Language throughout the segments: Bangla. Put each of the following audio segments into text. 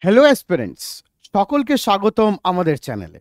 হ্যালো অ্যাসপিরেন্টস, সকলকে স্বাগতম আমাদের চ্যানেলে।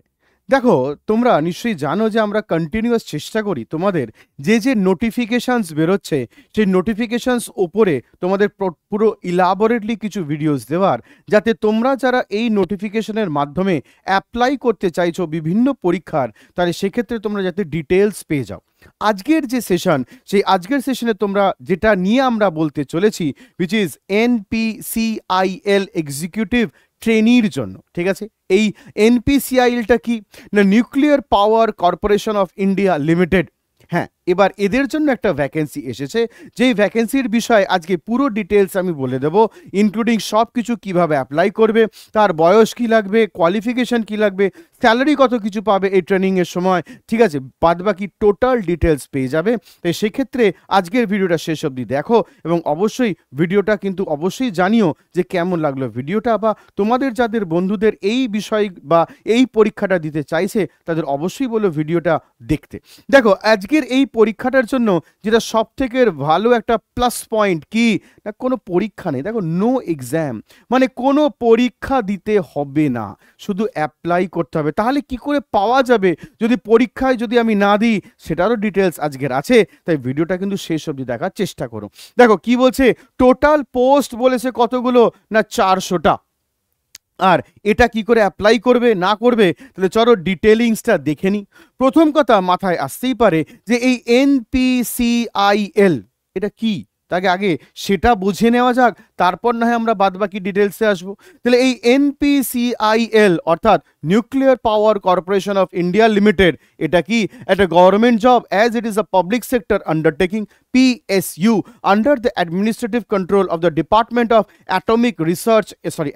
দেখো, তোমরা নিশ্চয়ই জানো যে আমরা কন্টিনিউয়াস চেষ্টা করি তোমাদের যে নোটিফিকেশানস বেরোচ্ছে সেই নোটিফিকেশানস ওপরে তোমাদের পুরো ইলাবোরেটলি কিছু ভিডিওস দেওয়ার, যাতে তোমরা যারা এই নোটিফিকেশনের মাধ্যমে অ্যাপ্লাই করতে চাইছো বিভিন্ন পরীক্ষার, তাহলে সেক্ষেত্রে তোমরা যাতে ডিটেলস পেয়ে যাও। আজকের যে সেশন, সেই আজকের সেশনে তোমরা যেটা নিয়ে আমরা বলতে চলেছি, উইচ ইজ NPCIL এক্সিকিউটিভ ট্রেনির জন্য। ঠিক আছে, এই NPCILটা কি না, nuclear power corporation of India limited. হ্যাঁ, এবার এদের জন্য একটা ভ্যাকেন্সি এসেছে, যেই ভ্যাকেন্সির বিষয়ে আজকে পুরো ডিটেলস আমি বলে দেব, ইনক্লুডিং সব কিছু কীভাবে অ্যাপ্লাই করবে, তার বয়স কী লাগবে, কোয়ালিফিকেশান কী লাগবে, স্যালারি কত কিছু পাবে এই ট্রেনিংয়ের সময়। ঠিক আছে, বাদবাকি টোটাল ডিটেলস পেয়ে যাবে। তাই সেক্ষেত্রে আজকের ভিডিওটা শেষ অবধি দেখো, এবং অবশ্যই ভিডিওটা কিন্তু অবশ্যই জানিও যে কেমন লাগলো ভিডিওটা, বা তোমাদের যাদের বন্ধুদের এই বিষয় বা এই পরীক্ষাটা দিতে চাইছে তাদের অবশ্যই বলো ভিডিওটা দেখতে। দেখো, আজকের এই পরীক্ষাটার জন্য যেটা সব থেকে ভালো একটা প্লাস পয়েন্ট কি না, কোনো পরীক্ষা নেই। দেখো, নো এক্সাম, মানে কোনো পরীক্ষা দিতে হবে না, শুধু অ্যাপ্লাই করতে হবে। তাহলে কি করে পাওয়া যাবে যদি পরীক্ষায় যদি আমি না দিই, সেটারও ডিটেলস আজকের আছে। তাই ভিডিওটা কিন্তু শেষ অবধি দেখার চেষ্টা করো। দেখো কি বলছে, টোটাল পোস্ট বলেছে কতগুলো না 400টা। আর এটা কি করে অ্যাপ্লাই করবে না করবে, তাহলে চলো ডিটেলিংসটা দেখে নিই। প্রথম কথা মাথায় আসতেই পারে যে এই NPCIL এটা কি, তাকে আগে সেটা বুঝে নেওয়া যাক, তারপর না হয় আমরা বাদবাকি ডিটেলসে আসবো। তাহলে এই NPCIL অর্থাৎ nuclear power corporation of India limited, এটা কি একটা government job, as it is a public sector undertaking, PSU, under the administrative control of the Department of Atomic Research,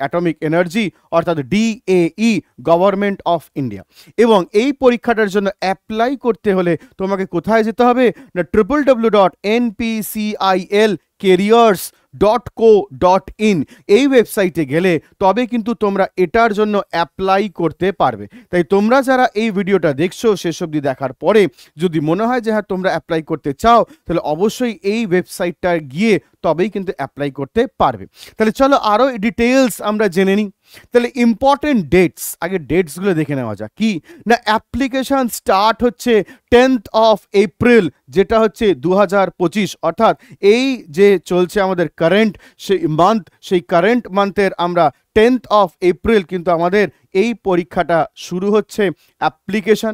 Atomic Energy অর্থাৎ DAE, গভর্নমেন্ট অফ ইন্ডিয়া। এবং এই পরীক্ষাটার জন্য অ্যাপ্লাই করতে হলে তোমাকে কোথায় যেতে হবে না, www.npcilcareers.co.in এই ওয়েবসাইটে গেলে তবে কিন্তু তোমরা এটার জন্য অ্যাপ্লাই করতে পারবে। তাই তোমরা যারা এই ভিডিওটা দেখছো, শেষ অবধি দেখার পরে যদি মনে হয় যে হ্যাঁ তোমরা অ্যাপ্লাই করতে চাও, তাহলে অবশ্যই এই ওয়েবসাইটটা গিয়ে তবেই কিন্তু অ্যাপ্লাই করতে পারবে। তাহলে চলো আরও ডিটেলস আমরা জেনে নিই। তাহলে ইম্পর্টেন্ট ডেটস, আগে ডেটসগুলো দেখে নেওয়া যাক। কি না, অ্যাপ্লিকেশন স্টার্ট হচ্ছে 10th অফ এপ্রিল, যেটা হচ্ছে 2025, অর্থাৎ এই যে চলছে আমাদের কারেন্ট সেই মান্থ, সেই কারেন্ট মান্থের আমরা 10th অফ এপ্রিল কিন্তু আমাদের এই পরীক্ষাটা শুরু হচ্ছে অ্যাপ্লিকেশন।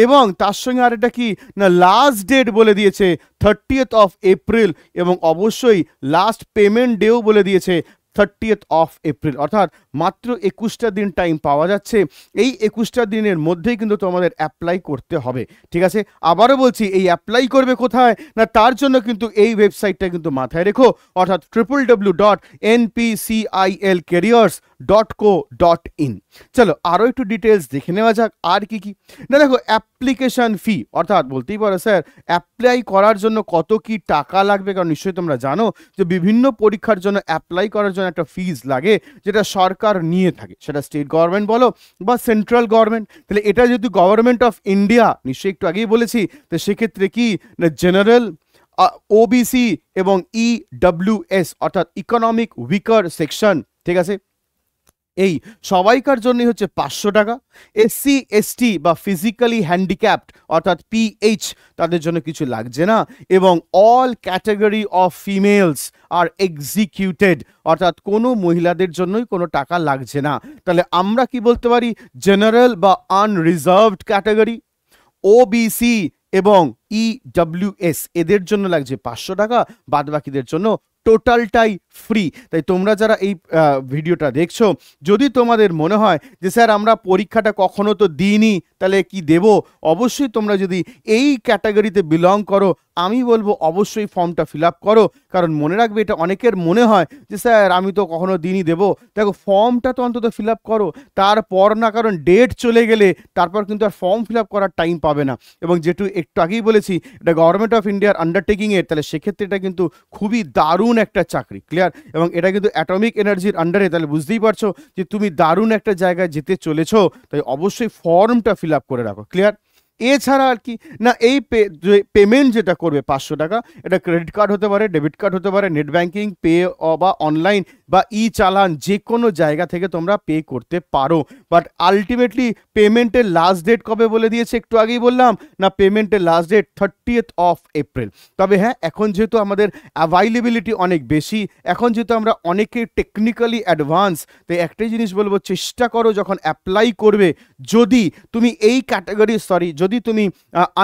এবং তার সঙ্গে আর এটা কি না, লাস্ট ডেট বলে দিয়েছে 30th অফ এপ্রিল, এবং অবশ্যই লাস্ট পেমেন্ট ডেও বলে দিয়েছে 30th অফ এপ্রিল, অর্থাৎ মাত্র 21টা দিন টাইম পাওয়া যাচ্ছে। এই 21টা দিনের মধ্যেই কিন্তু তোমাদের অ্যাপ্লাই করতে হবে। ঠিক আছে, আবারও বলছি, এই অ্যাপ্লাই করবে কোথায় না, তার জন্য কিন্তু এই ওয়েবসাইটটা কিন্তু মাথায় রেখো, অর্থাৎ www.npcilcareers.co.in। চলো আরও একটু ডিটেলস দেখে নেওয়া যাক আর কি কি না। দেখো, অ্যাপ্লিকেশন ফি, অর্থাৎ বলতেই পারো স্যার অ্যাপ্লাই করার জন্য কত কি টাকা লাগবে, কারণ নিশ্চয়ই তোমরা জানো যে বিভিন্ন পরীক্ষার জন্য অ্যাপ্লাই করার জন্য একটা ফিজ লাগে, যেটা সরকার নিয়ে থাকে, সেটা স্টেট গভর্নমেন্ট বলো বা সেন্ট্রাল গভর্নমেন্ট। তাহলে এটা যেহেতু গভর্নমেন্ট অফ ইন্ডিয়া, নিশ্চয়ই একটু আগেই বলেছি, তো সেক্ষেত্রে কি না, জেনারেল, OBC এবং EWS অর্থাৎ ইকোনমিক উইকার সেকশন, ঠিক আছে, এই সবাইকার জন্যই হচ্ছে 500 টাকা। SC ST বা ফিজিক্যালি হ্যান্ডিক্যাপড অর্থাৎ PH, তাদের জন্য কিছু লাগছে না। এবং all category of females R executed, অর্থাৎ কোনো মহিলাদের জন্যই কোনো টাকা লাগছে না। তাহলে আমরা কি বলতে পারি, জেনারেল বা আনরিজার্ভড ক্যাটাগরি, OBC এবং EWS এদের জন্য লাগছে 500 টাকা, বাদবাকিদের জন্য টোটালটাই ফ্রি। তাই তোমরা যারা এই ভিডিওটা দেখছো, যদি তোমাদের মনে হয় যে স্যার আমরা পরীক্ষাটা কখনো তো দিইনি, তাহলে কি দেব, অবশ্যই তোমরা যদি এই ক্যাটাগরিতে বিলং করো, আমি বলবো অবশ্যই ফর্মটা ফিল আপ করো। কারণ মনে রাখবে, এটা অনেকের মনে হয় যে স্যার আমি তো কখনো দিনই দেবো। দেখো, ফর্মটা তো অন্তত ফিল আপ করো, তারপর না, কারণ ডেট চলে গেলে তারপর কিন্তু আর ফর্ম ফিল আপ করার টাইম পাবে না। এবং যেটু একটু আগেই বলেছি, এটা গভর্নমেন্ট অফ ইন্ডিয়ার আন্ডারটেকিংয়ের, তাহলে সেক্ষেত্রে এটা কিন্তু খুবই দারুণ একটা চাকরি, ক্লিয়ার। এবং এটা কিন্তু অ্যাটমিক এনার্জির আন্ডারে, তাহলে বুঝতেই পারছো যে তুমি দারুণ একটা জায়গায় যেতে চলেছো। তাই অবশ্যই ফর্মটা ফিল আপ করে রাখো, ক্লিয়ার। এছাড়া আর কি না, এই পেমেন্ট যেটা করবে 500 টাকা, এটা ক্রেডিট কার্ড হতে পারে, ডেবিট কার্ড হতে পারে, নেট ব্যাঙ্কিং, পে বা অনলাইন বা ই চালান যে কোনো জায়গা থেকে তোমরা পে করতে পারো। বাট আলটিমেটলি পেমেন্টের লাস্ট ডেট কবে বলে দিয়েছে একটু আগেই বললাম না, পেমেন্টের last date 30th of April। তবে হ্যাঁ, এখন যেহেতু আমাদের অ্যাভাইলেবিলিটি অনেক বেশি, এখন যেহেতু আমরা অনেকে টেকনিক্যালি অ্যাডভান্স, তাই একটাই জিনিস বলবো, চেষ্টা করো যখন অ্যাপ্লাই করবে, যদি তুমি এই ক্যাটাগরি যদি তুমি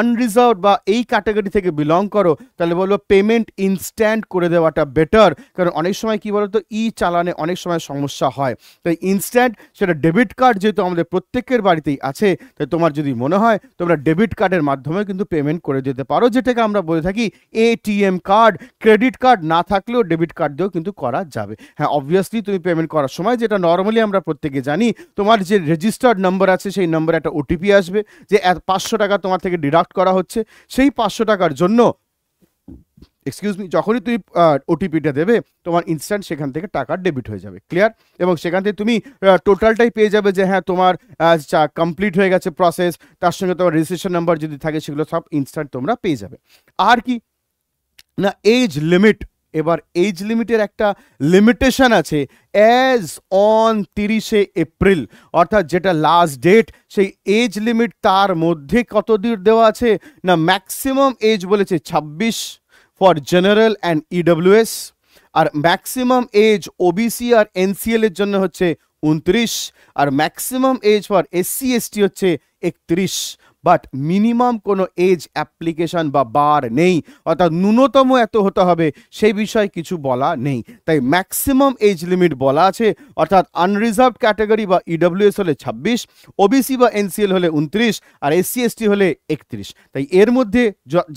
আনরিজার্ভড বা এই ক্যাটাগরি থেকে বিলং করো, তাহলে বলবো পেমেন্ট ইনস্ট্যান্ট করে দেওয়াটা বেটার। কারণ অনেক সময় কি বলতো, ই চালানে অনেক সময় সমস্যা হয়। তাই ইনস্ট্যান্ট, সেটা ডেবিট কার্ড যেহেতু আমাদের প্রত্যেকের বাড়িতেই আছে, তাই তোমার যদি মনে হয় তোমরা ডেবিট কার্ডের মাধ্যমে কিন্তু পেমেন্ট করে দিতে পারো, যেটাকে আমরা বলে থাকি এটিএম কার্ড। ক্রেডিট কার্ড না থাকলেও ডেবিট কার্ড দিয়েও কিন্তু করা যাবে। হ্যাঁ, অবভিয়াসলি তুমি পেমেন্ট করার সময়, যেটা নর্মালি আমরা প্রত্যেকে জানি, তোমার যে রেজিস্টার্ড নাম্বার আছে সেই নাম্বারে একটা ওটিপি আসবে, যে 500 টাকা তোমার থেকে ডিডাক্ট করা হচ্ছে। সেই 500 টাকার জন্য যখনই তুমি ওটিপিটা দেবে, তোমার ইনস্ট্যান্ট সেখান থেকে টাকা ডেবিট হয়ে যাবে। ক্লিয়ার? এবং সেখান থেকে তুমি টোটালটাই পেয়ে যাবে, যে হ্যাঁ তোমার কমপ্লিট হয়ে গেছে প্রসেস, তার সঙ্গে তোমার রেজিস্ট্রেশন নাম্বার যদি থাকে সেগুলো সব ইনস্ট্যান্ট তোমরা পেয়ে যাবে। আর কি না, এজ লিমিট। এবার এজ লিমিটের একটা লিমিটেশন আছে, অ্যাজ অন 30শে এপ্রিল, অর্থাৎ যেটা লাস্ট ডেট, সেই এজ লিমিট তার মধ্যে কত দূর দেওয়া আছে না, ম্যাক্সিমাম এজ বলেছে 26 ফর জেনারেল অ্যান্ড ইডব্লিউএস, আর ম্যাক্সিমাম এজ ওবিসি আর এনসিএল এর জন্য হচ্ছে 29, আর maximum age for SC ST হচ্ছে 31। বাট মিনিমাম কোনো এজ অ্যাপ্লিকেশন বা বার নেই, অর্থাৎ ন্যূনতম এত হতে হবে সেই বিষয়ে কিছু বলা নেই। তাই ম্যাক্সিমাম এজ লিমিট বলা আছে, অর্থাৎ আনরিজার্ভড ক্যাটাগরি বা ইডব্লিউএস হলে 26, ওবিসি বা এনসিএল হলে 29, আর এসসি এসটি হলে 31। তাই এর মধ্যে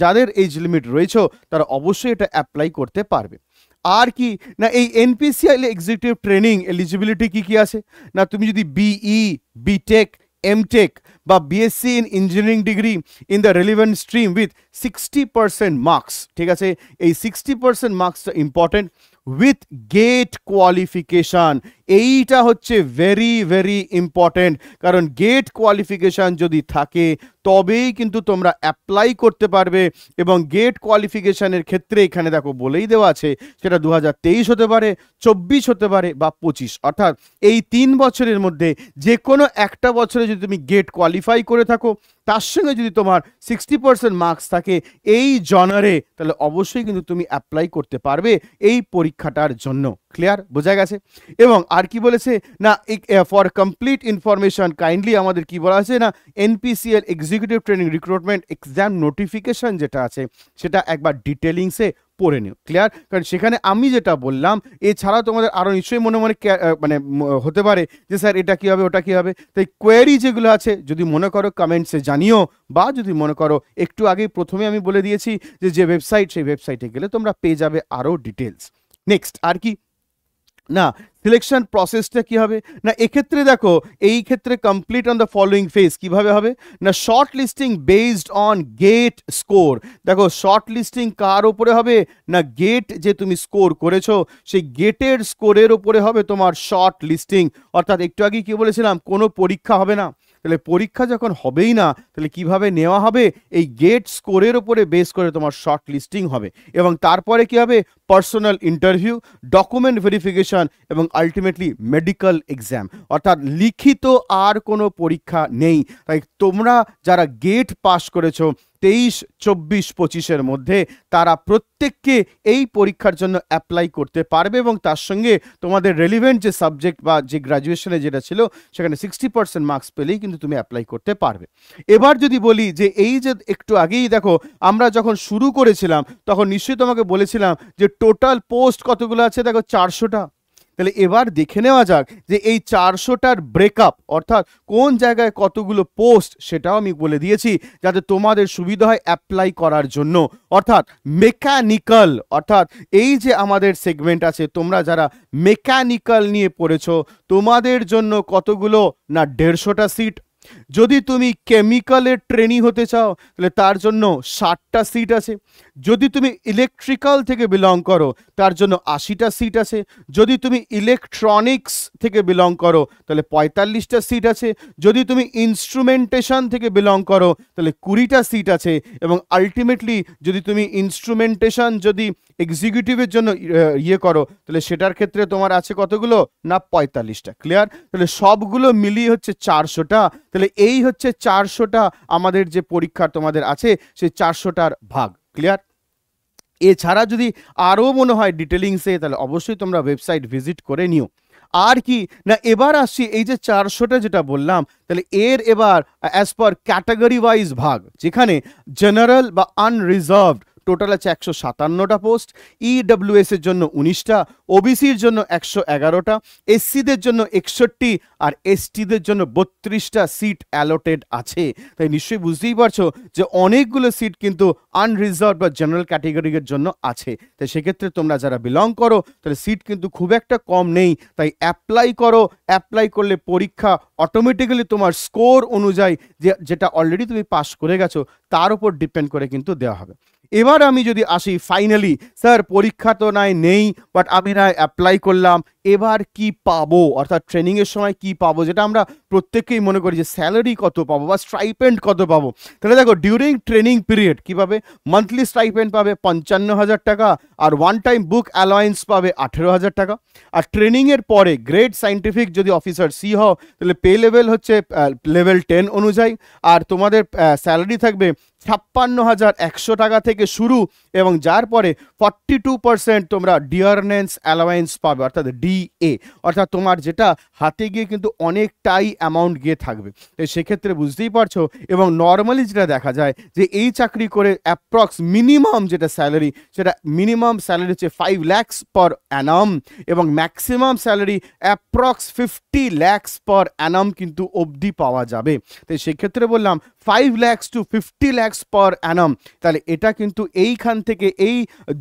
যাদের এজ লিমিট রয়েছে তারা অবশ্যই এটা অ্যাপ্লাই করতে পারবে। আর কি না, এই এনপিসিআই এক্সিকিউটিভ ট্রেনিং এলিজিবিলিটি কি কি আছে না, তুমি যদি বিই, বিটেক, এমটেক বা BSc in engineering degree in the relevant stream with 60% marks, ঠিক আছে, এই 60% মার্কসটা ইম্পর্টেন্ট, উইথ গেট কোয়ালিফিকেশান। এইটা হচ্ছে ভেরি ভেরি ইম্পর্টেন্ট, কারণ গেট কোয়ালিফিকেশান যদি থাকে তবেই কিন্তু তোমরা অ্যাপ্লাই করতে পারবে। এবং গেট কোয়ালিফিকেশানের ক্ষেত্রে এখানে দেখো বলেই দেওয়া আছে, সেটা 2023 হতে পারে, 24 হতে পারে বা 25, অর্থাৎ এই 3 বছরের মধ্যে যে কোনো একটা বছরে যদি তুমি গেট কোয়ালিফাই করে থাকো, তার সঙ্গে যদি তোমার 60% মার্কস থাকে এই জনারে, তাহলে অবশ্যই কিন্তু তুমি অ্যাপ্লাই করতে পারবে এই পরীক্ষাটার জন্য। ক্লিয়ার? বোঝা গেছে? এবং আর কি বলেছে না, ফর কমপ্লিট ইনফরমেশন কাইন্ডলি আমাদের কি বলা আছে না, এনপিসিএল executive training recruitment exam notification যেটা আছে সেটা একবার ডিটেলিংসে পড়ে নিও। ক্লিয়ার? কারণ সেখানে আমি যেটা বললাম, এছাড়া তোমাদের আরও নিশ্চয়ই মনে মনে মানে হতে পারে যে স্যার এটা কী হবে, ওটা কী হবে। তাই কোয়েরি যেগুলো আছে যদি মনে করো কমেন্টসে জানিও, বা যদি মনে করো একটু আগেই প্রথমে আমি বলে দিয়েছি যে ওয়েবসাইট, সেই ওয়েবসাইটে গেলে তোমরা পেয়ে যাবে আরও ডিটেলস। নেক্সট আর কি না, সিলেকশন প্রসেসটা কি হবে না, এক্ষেত্রে দেখো এই ক্ষেত্রে complete on the following phase কিভাবে হবে না, short listing based on GATE score. দেখো শর্ট লিস্টিং কার ওপরে হবে না, গেট যে তুমি স্কোর করেছো সেই গেটের স্কোরের ওপরে হবে তোমার শর্ট লিস্টিং। অর্থাৎ একটু আগে কি বলেছিলাম, কোনো পরীক্ষা হবে না। তাহলে পরীক্ষা যখন হবেই না, তাহলে কিভাবে নেওয়া হবে, এই গেট স্কোরের ওপরে বেস করে তোমার শর্ট লিস্টিং হবে। এবং তারপরে কি হবে, পার্সোনাল ইন্টারভিউ, ডকুমেন্ট ভেরিফিকেশন এবং আলটিমেটলি মেডিকেল এক্সাম। অর্থাৎ লিখিত আর কোনো পরীক্ষা নেই। তাই তোমরা যারা গেট পাস করেছো 23, 24, 25-এর মধ্যে, তারা প্রত্যেককে এই পরীক্ষার জন্য অ্যাপ্লাই করতে পারবে। এবং তার সঙ্গে তোমাদের রেলিভেন্ট যে সাবজেক্ট বা যে গ্র্যাজুয়েশনে যেটা ছিল সেখানে 60% মার্কস পেলেই কিন্তু তুমি অ্যাপ্লাই করতে পারবে। এবার যদি বলি যে এই যে একটু আগেই দেখো আমরা যখন শুরু করেছিলাম তখন নিশ্চয়ই তোমাকে বলেছিলাম যে টোটাল পোস্ট কতগুলো আছে, দেখো 400টা। তাহলে এবার দেখে নেওয়া যাক যে এই 400টার ব্রেকআপ, অর্থাৎ কোন জায়গায় কতগুলো পোস্ট, সেটাও আমি বলে দিয়েছি যাতে তোমাদের সুবিধা হয় অ্যাপ্লাই করার জন্য। অর্থাৎ মেকানিক্যাল, অর্থাৎ এই যে আমাদের সেগমেন্ট আছে, তোমরা যারা মেকানিক্যাল নিয়ে পড়েছো তোমাদের জন্য কতগুলো না 150টা সিট। যদি তুমি কেমিক্যালের ট্রেনি হতে চাও তাহলে তার জন্য 60টা সিট আছে। যদি তুমি ইলেকট্রিক্যাল থেকে বিলং করো তার জন্য 80টা সিট আছে। যদি তুমি ইলেকট্রনিক্স থেকে বিলং করো তাহলে 45টা সিট আছে। যদি তুমি ইনস্ট্রুমেন্টেশন থেকে বিলং করো তাহলে 20টা সিট আছে। এবং আলটিমেটলি যদি তুমি ইনস্ট্রুমেন্টেশন যদি এক্সিকিউটিভের জন্য ইয়ে করো তাহলে সেটার ক্ষেত্রে তোমার আছে কতগুলো না 45টা। ক্লিয়ার? তাহলে সবগুলো মিলিয়ে হচ্ছে 400টা। তাহলে এই হচ্ছে 400টা আমাদের যে পরীক্ষা তোমাদের আছে সেই 400টার ভাগ। ক্লিয়ার? এছাড়া যদি আরও মনে হয় ডিটেলিংসে তাহলে অবশ্যই তোমরা ওয়েবসাইট ভিজিট করে নিও। আর কি না, এবার আসছি এই যে 400টা যেটা বললাম, তাহলে এর এবার অ্যাজ পার ক্যাটাগরি ওয়াইজ ভাগ, যেখানে জেনারেল বা আনরিজার্ভড টোটাল আছে 157টা পোস্ট, ইডব্লিউএস এর জন্য 19টা, ওবিসির জন্য 111টা, এসসিদের জন্য 61 আর এসটিদের জন্য 32টা সিট অ্যালোটেড আছে। তাই নিশ্চয়ই বুঝতেই পারছো যে অনেকগুলো সিট কিন্তু আনরিজার্ভ বা জেনারেল ক্যাটেগরির জন্য আছে। তাই সেক্ষেত্রে তোমরা যারা বিলং করো তাহলে সিট কিন্তু খুব একটা কম নেই। তাই অ্যাপ্লাই করো। অ্যাপ্লাই করলে পরীক্ষা অটোমেটিক্যালি তোমার স্কোর অনুযায়ী যেটা অলরেডি তুমি পাস করে গেছো তার উপর ডিপেন্ড করে কিন্তু দেওয়া হবে। এবার আমি যদি আসি ফাইনালি, স্যার পরীক্ষা তো নেই, বাট আমি অ্যাপ্লাই করলাম, এবার কি পাবো, অর্থাৎ ট্রেনিংয়ের সময় কি পাবো, যেটা আমরা প্রত্যেকেই মনে করি যে স্যালারি কত পাবো বা স্ট্রাইপেন্ড কত পাবো। তাহলে দেখো, ডিউরিং ট্রেনিং পিরিয়ড কী পাবে? মান্থলি স্ট্রাইপেন্ড পাবে 55,000 টাকা, আর ওয়ান টাইম বুক অ্যালায়েন্স পাবে 18,000 টাকা। আর ট্রেনিংয়ের পরে গ্রেড সায়েন্টিফিক যদি অফিসার সি হও তাহলে পে লেভেল হচ্ছে লেভেল 10 অনুযায়ী, আর তোমাদের স্যালারি থাকবে 56,100 টাকা থেকে শুরু, এবং যার পরে 42% তোমরা ডিয়ারনেন্স অ্যালাওয়েন্স পাবে, অর্থাৎ ডিএ, অর্থাৎ তোমার যেটা হাতে গিয়ে কিন্তু অনেকটাই অ্যামাউন্ট গিয়ে থাকবে। সেক্ষেত্রে বুঝতেই পারছো। এবং নর্মালি যেটা দেখা যায় যে এই চাকরি করে অ্যাপ্রক্স মিনিমাম যেটা স্যালারি, সেটা মিনিমাম স্যালারি হচ্ছে 5 lakhs পার অ্যানাম, এবং ম্যাক্সিমাম স্যালারি অ্যাপ্রক্স 50 lakhs পার অ্যানাম কিন্তু অবধি পাওয়া যাবে। তাই সেক্ষেত্রে বললাম 5 lakhs to 50 lakhs পার অ্যানাম। তাহলে এটা কিন্তু এইখান থেকে এই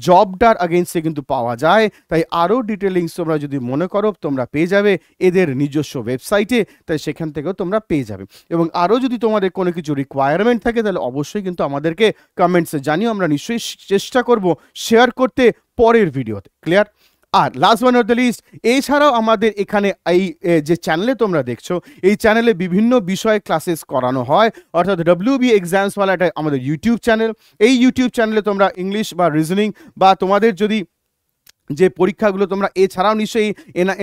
জবটার আগেনস্টে কিন্তু পাওয়া যায়। তাই আরও ডিটেলিংস তোমরা যদি মনে করো তোমরা পেয়ে যাবে এদের নিজস্ব ওয়েবসাইটে। তাই সেখান থেকেও তোমরা পেয়ে যাবে। এবং আরও যদি তোমাদের কোনো কিছু রিকোয়ারমেন্ট থাকে তাহলে অবশ্যই কিন্তু আমাদেরকে কমেন্টসে জানিও। আমরা নিশ্চয়ই চেষ্টা করব শেয়ার করতে পরের ভিডিওতে। ক্লিয়ার? আর last one of the list, এছাড়াও আমাদের এখানে এই যে চ্যানেলে তোমরা দেখছো, এই চ্যানেলে বিভিন্ন বিষয়ে ক্লাসেস করানো হয়, অর্থাৎ WB এক্সামসওয়ালা এটা আমাদের ইউটিউব চ্যানেল। এই ইউটিউব চ্যানেলে তোমরা ইংলিশ বা রিজনিং বা তোমাদের যদি যে পরীক্ষাগুলো তোমরা এছাড়াও নিশ্চয়ই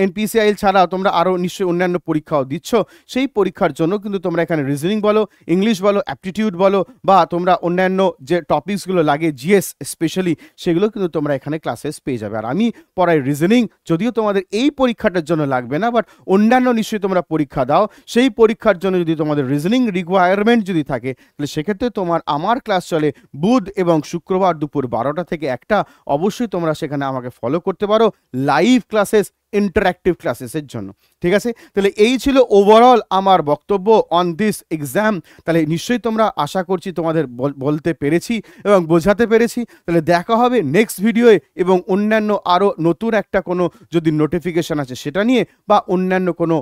NPCIL ছাড়াও তোমরা আরও নিশ্চয়ই অন্যান্য পরীক্ষাও দিচ্ছ, সেই পরীক্ষার জন্য কিন্তু তোমরা এখানে রিজনিং বলো, ইংলিশ বলো, অ্যাপটিটিউড বলো, বা তোমরা অন্যান্য যে টপিকসগুলো লাগে জিএস স্পেশালি, সেগুলো কিন্তু তোমরা এখানে ক্লাসেস পেয়ে যাবে। আর আমি পড়াই রিজনিং, যদিও তোমাদের এই পরীক্ষাটার জন্য লাগবে না, বাট অন্যান্য নিশ্চয়ই তোমরা পরীক্ষা দাও, সেই পরীক্ষার জন্য যদি তোমাদের রিজনিং রিকোয়ারমেন্ট যদি থাকে তাহলে সেক্ষেত্রে আমার ক্লাস চলে বুধ এবং শুক্রবার দুপুর 12টা থেকে 1টা। অবশ্যই তোমরা সেখানে আমাকে ফলো করতে পারো লাইভ ক্লাসেস, ইন্টারঅ্যাক্টিভ ক্লাসেসের জন্য। ঠিক আছে? তাহলে এই ছিল ওভারঅল আমার বক্তব্য অন দিস এক্সাম। তাহলে নিশ্চয়ই তোমরা, আশা করছি তোমাদের বলতে পেরেছি এবং বোঝাতে পেরেছি। তাহলে দেখা হবে নেক্সট ভিডিওয়ে এবং অন্যান্য আরও নতুন একটা কোনো যদি নোটিফিকেশান আছে সেটা নিয়ে, বা অন্যান্য কোনো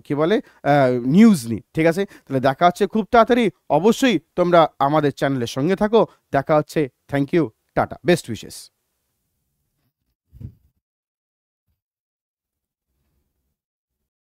কি বলে নিউজ নিয়ে। ঠিক আছে? তাহলে দেখা হচ্ছে খুব তাড়াতাড়ি। অবশ্যই তোমরা আমাদের চ্যানেলের সঙ্গে থাকো। দেখা হচ্ছে। থ্যাংক ইউ, টাটা, বেস্ট উইশেস।